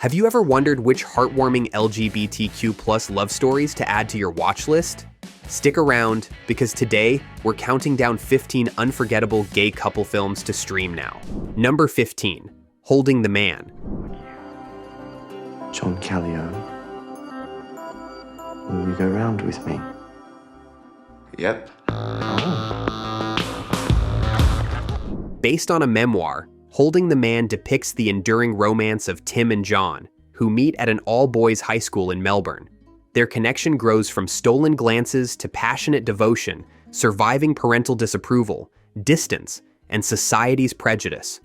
Have you ever wondered which heartwarming LGBTQ+ love stories to add to your watch list? Stick around, because today we're counting down 15 unforgettable gay couple films to stream now. Number 15, Holding the Man. John Callio, will you go round with me? Yep. Based on a memoir, Holding the Man depicts the enduring romance of Tim and John, who meet at an all-boys high school in Melbourne. Their connection grows from stolen glances to passionate devotion, surviving parental disapproval, distance, and society's prejudice.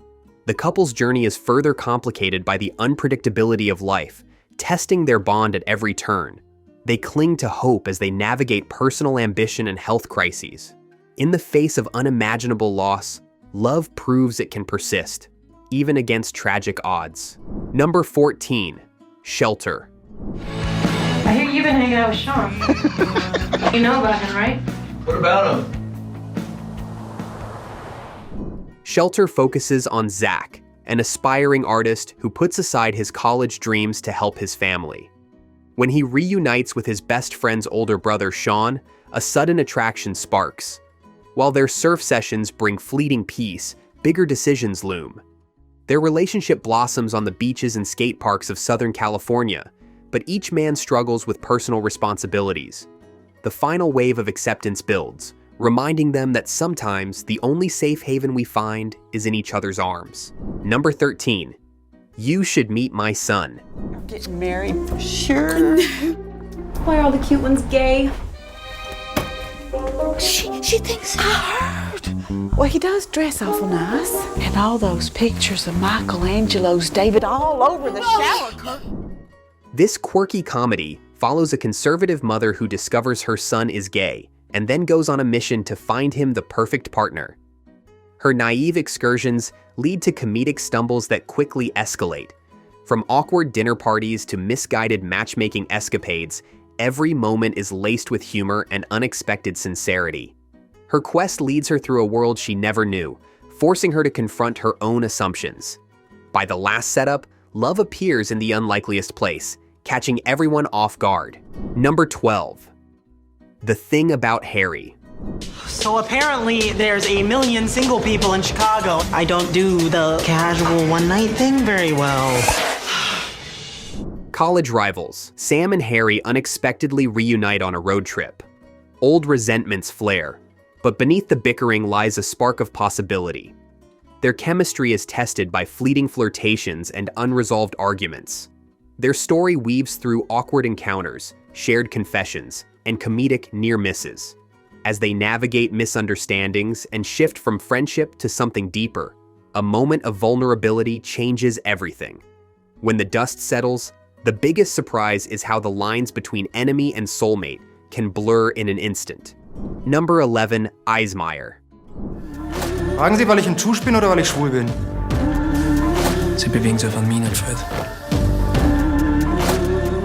The couple's journey is further complicated by the unpredictability of life, testing their bond at every turn. They cling to hope as they navigate personal ambition and health crises. In the face of unimaginable loss, love proves it can persist, even against tragic odds. Number 14, Shelter. I hear you've been hanging out with Sean. You know about him, right? What about him? Shelter focuses on Zach, an aspiring artist who puts aside his college dreams to help his family. When he reunites with his best friend's older brother, Sean, a sudden attraction sparks. While their surf sessions bring fleeting peace, bigger decisions loom. Their relationship blossoms on the beaches and skate parks of Southern California, but each man struggles with personal responsibilities. The final wave of acceptance builds, reminding them that sometimes the only safe haven we find is in each other's arms. Number 13, You Should Meet My Son. We're getting married for sure. Why are all the cute ones gay? She thinks I heard. Well, he does dress awful nice. And all those pictures of Michelangelo's David all over the shower curtain. This quirky comedy follows a conservative mother who discovers her son is gay and then goes on a mission to find him the perfect partner. Her naive excursions lead to comedic stumbles that quickly escalate. From awkward dinner parties to misguided matchmaking escapades, every moment is laced with humor and unexpected sincerity. Her quest leads her through a world she never knew, forcing her to confront her own assumptions. By the last setup, love appears in the unlikeliest place, catching everyone off guard. Number 12, The Thing About Harry. So apparently there's a million single people in Chicago. I don't do the casual one-night thing very well. College rivals, Sam and Harry unexpectedly reunite on a road trip. Old resentments flare, but beneath the bickering lies a spark of possibility. Their chemistry is tested by fleeting flirtations and unresolved arguments. Their story weaves through awkward encounters, shared confessions, and comedic near misses. As they navigate misunderstandings and shift from friendship to something deeper, a moment of vulnerability changes everything. When the dust settles, the biggest surprise is how the lines between enemy and soulmate can blur in an instant. Number 11, Eismayer. Fragen Sie, weil ich ein Tusch bin oder weil ich schwul bin? Sie bewegen sich von Minenfeld.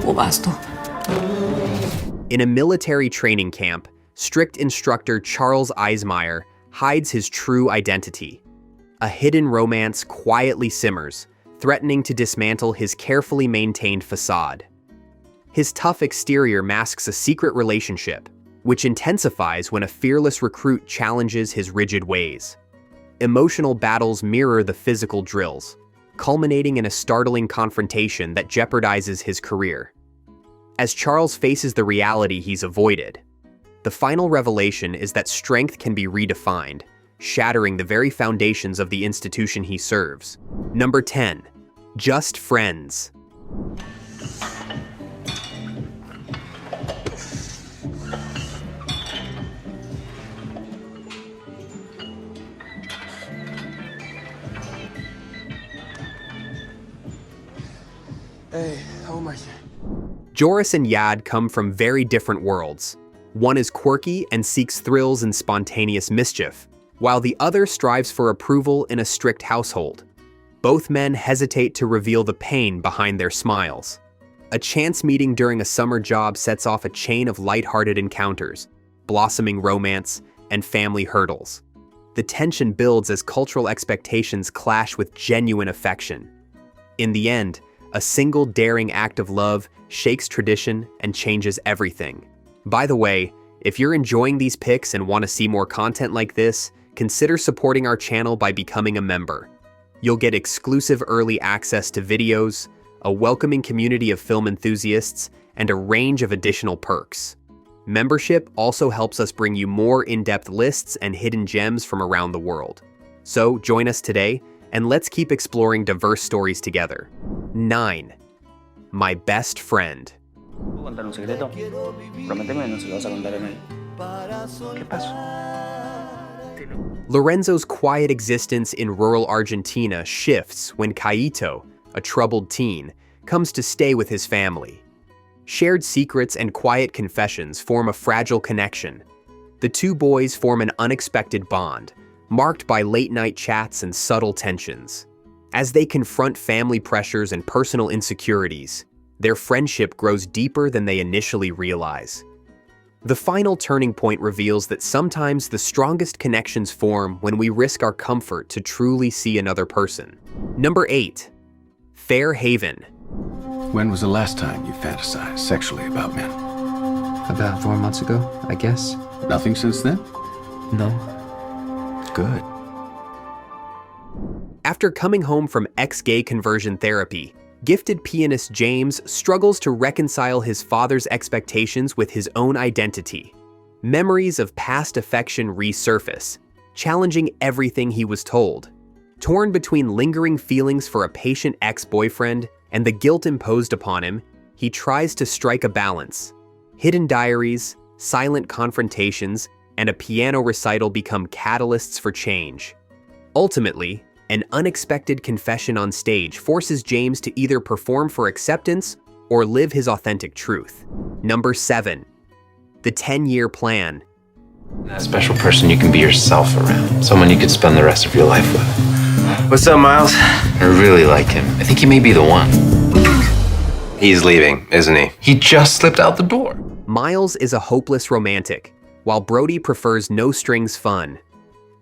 Wo warst du? In a military training camp, strict instructor Charles Eismayer hides his true identity. A hidden romance quietly simmers, threatening to dismantle his carefully maintained facade. His tough exterior masks a secret relationship, which intensifies when a fearless recruit challenges his rigid ways. Emotional battles mirror the physical drills, culminating in a startling confrontation that jeopardizes his career. As Charles faces the reality he's avoided, the final revelation is that strength can be redefined, shattering the very foundations of the institution he serves. Number 10, Just Friends. Ey, hau mal hier. Joris and Yad come from very different worlds. One is quirky and seeks thrills and spontaneous mischief, while the other strives for approval in a strict household. Both men hesitate to reveal the pain behind their smiles. A chance meeting during a summer job sets off a chain of lighthearted encounters, blossoming romance, and family hurdles. The tension builds as cultural expectations clash with genuine affection. In the end, A single daring act of love shakes tradition and changes everything. By the way, if you're enjoying these pics and want to see more content like this, consider supporting our channel by becoming a member. You'll get exclusive early access to videos, a welcoming community of film enthusiasts, and a range of additional perks. Membership also helps us bring you more in-depth lists and hidden gems from around the world. So join us today, and let's keep exploring diverse stories together. 9. My best friend. Contar un secreto. Prométeme, no se lo vas a contar a nadie. ¿Qué pasó? Lorenzo's quiet existence in rural Argentina shifts when Kaito, a troubled teen, comes to stay with his family. Shared secrets and quiet confessions form a fragile connection. The two boys form an unexpected bond, marked by late-night chats and subtle tensions. As they confront family pressures and personal insecurities, their friendship grows deeper than they initially realize. The final turning point reveals that sometimes the strongest connections form when we risk our comfort to truly see another person. Number 8. Fair Haven. When was the last time you fantasized sexually about men? About 4 months ago, I guess. Nothing since then? No. Good. After coming home from ex-gay conversion therapy, gifted pianist James struggles to reconcile his father's expectations with his own identity. Memories of past affection resurface, challenging everything he was told. Torn between lingering feelings for a patient ex-boyfriend and the guilt imposed upon him, he tries to strike a balance. Hidden diaries, silent confrontations, and a piano recital become catalysts for change. Ultimately, an unexpected confession on stage forces James to either perform for acceptance or live his authentic truth. Number 7. The 10-year plan. That special person you can be yourself around. Someone you could spend the rest of your life with. What's up, Miles? I really like him. I think he may be the one. He's leaving, isn't he? He just slipped out the door. Miles is a hopeless romantic, while Brody prefers no-strings fun.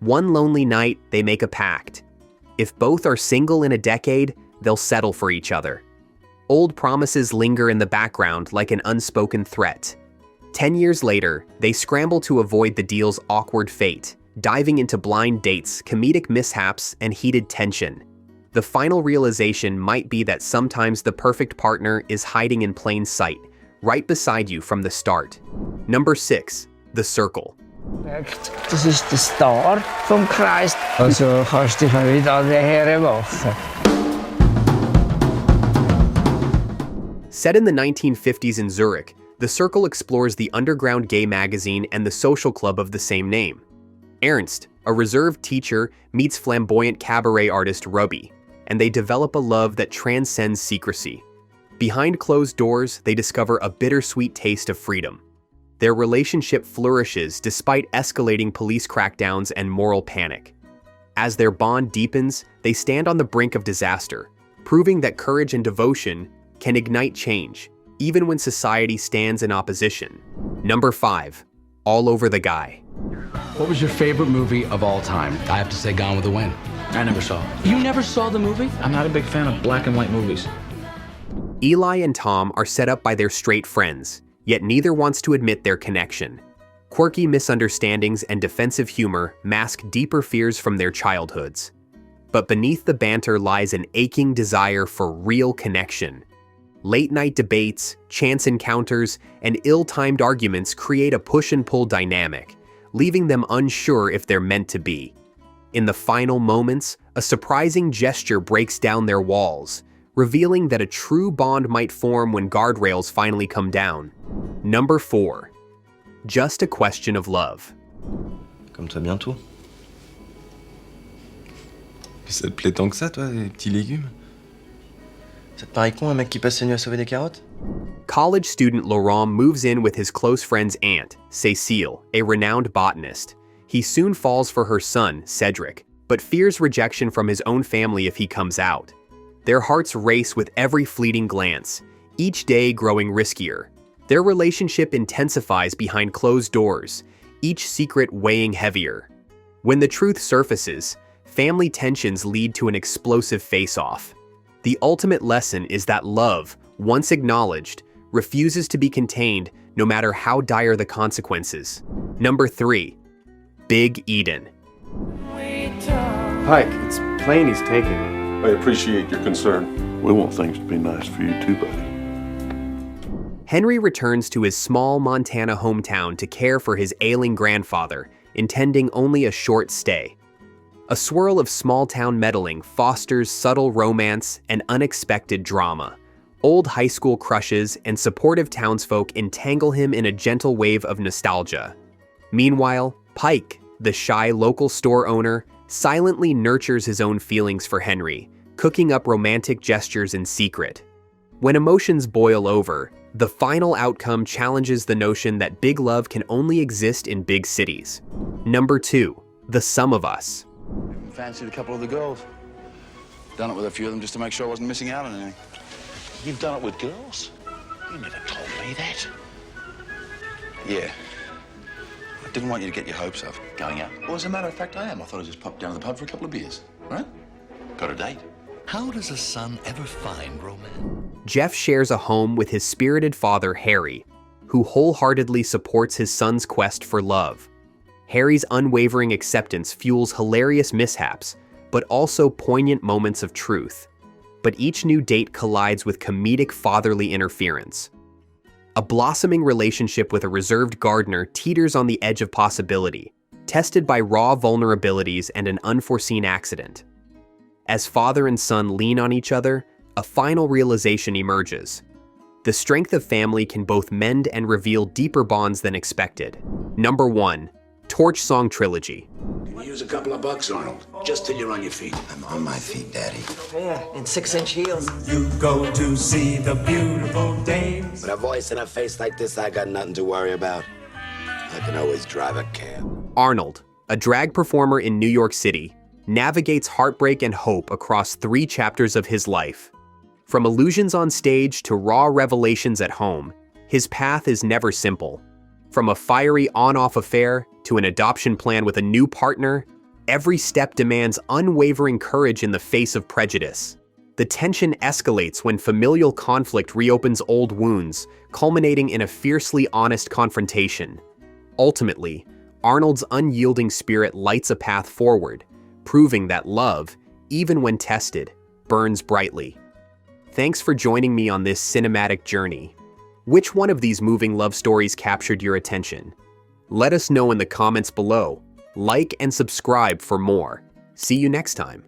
One lonely night, they make a pact. If both are single in a decade, they'll settle for each other. Old promises linger in the background like an unspoken threat. 10 years later, they scramble to avoid the deal's awkward fate, diving into blind dates, comedic mishaps, and heated tension. The final realization might be that sometimes the perfect partner is hiding in plain sight, right beside you from the start. Number 6. The Circle. Das ist der Star vom Kreis. Also kannst du dich nicht an den Herren machen. Set in the 1950s in Zurich, The Circle explores the underground gay magazine and the social club of the same name. Ernst, a reserved teacher, meets flamboyant cabaret artist Ruby, and they develop a love that transcends secrecy. Behind closed doors, they discover a bittersweet taste of freedom. Their relationship flourishes despite escalating police crackdowns and moral panic. As their bond deepens, they stand on the brink of disaster, proving that courage and devotion can ignite change, even when society stands in opposition. Number 5. All Over the Guy. What was your favorite movie of all time? I have to say Gone with the Wind. I never saw it. You never saw the movie? I'm not a big fan of black and white movies. Eli and Tom are set up by their straight friends, yet neither wants to admit their connection. Quirky misunderstandings and defensive humor mask deeper fears from their childhoods. But beneath the banter lies an aching desire for real connection. Late-night debates, chance encounters, and ill-timed arguments create a push-and-pull dynamic, leaving them unsure if they're meant to be. In the final moments, a surprising gesture breaks down their walls, revealing that a true bond might form when guardrails finally come down. Number 4. Just a Question of Love. Comme toi bientôt. Ça te plaît tant que ça, toi, les petits légumes? Ça te paraît con, un mec qui passe ses nuits à sauver des carottes? College student Laurent moves in with his close friend's aunt, Cécile, a renowned botanist. He soon falls for her son, Cedric, but fears rejection from his own family if he comes out. Their hearts race with every fleeting glance, each day growing riskier. Their relationship intensifies behind closed doors, each secret weighing heavier. When the truth surfaces, family tensions lead to an explosive face-off. The ultimate lesson is that love, once acknowledged, refuses to be contained no matter how dire the consequences. Number 3. Big Eden. Pike, it's plain he's taken. I appreciate your concern. We want things to be nice for you too, buddy. Henry returns to his small Montana hometown to care for his ailing grandfather, intending only a short stay. A swirl of small-town meddling fosters subtle romance and unexpected drama. Old high school crushes and supportive townsfolk entangle him in a gentle wave of nostalgia. Meanwhile, Pike, the shy local store owner, silently nurtures his own feelings for Henry, cooking up romantic gestures in secret. When emotions boil over, the final outcome challenges the notion that big love can only exist in big cities. Number 2. The Sum of Us. Fancied a couple of the girls. Done it with a few of them just to make sure I wasn't missing out on anything. You've done it with girls? You never told me that. Yeah. I didn't want you to get your hopes up. Going out? Well, as a matter of fact, I am. I thought I'd just pop down to the pub for a couple of beers. Right? Got a date? How does a son ever find romance? Jeff shares a home with his spirited father, Harry, who wholeheartedly supports his son's quest for love. Harry's unwavering acceptance fuels hilarious mishaps, but also poignant moments of truth. But each new date collides with comedic fatherly interference. A blossoming relationship with a reserved gardener teeters on the edge of possibility, tested by raw vulnerabilities and an unforeseen accident. As father and son lean on each other, a final realization emerges. The strength of family can both mend and reveal deeper bonds than expected. Number 1. Torch Song Trilogy. Can you use a couple of bucks, Arnold? Just till you're on your feet. I'm on my feet, Daddy. Yeah, in 6-inch heels. You go to see the beautiful dames. With a voice and a face like this, I got nothing to worry about. I can always drive a cab. Arnold, a drag performer in New York City, navigates heartbreak and hope across 3 chapters of his life. From illusions on stage to raw revelations at home, his path is never simple. From a fiery on-off affair to an adoption plan with a new partner, every step demands unwavering courage in the face of prejudice. The tension escalates when familial conflict reopens old wounds, culminating in a fiercely honest confrontation. Ultimately, Arnold's unyielding spirit lights a path forward, proving that love, even when tested, burns brightly. Thanks for joining me on this cinematic journey. Which one of these moving love stories captured your attention? Let us know in the comments below. Like and subscribe for more. See you next time.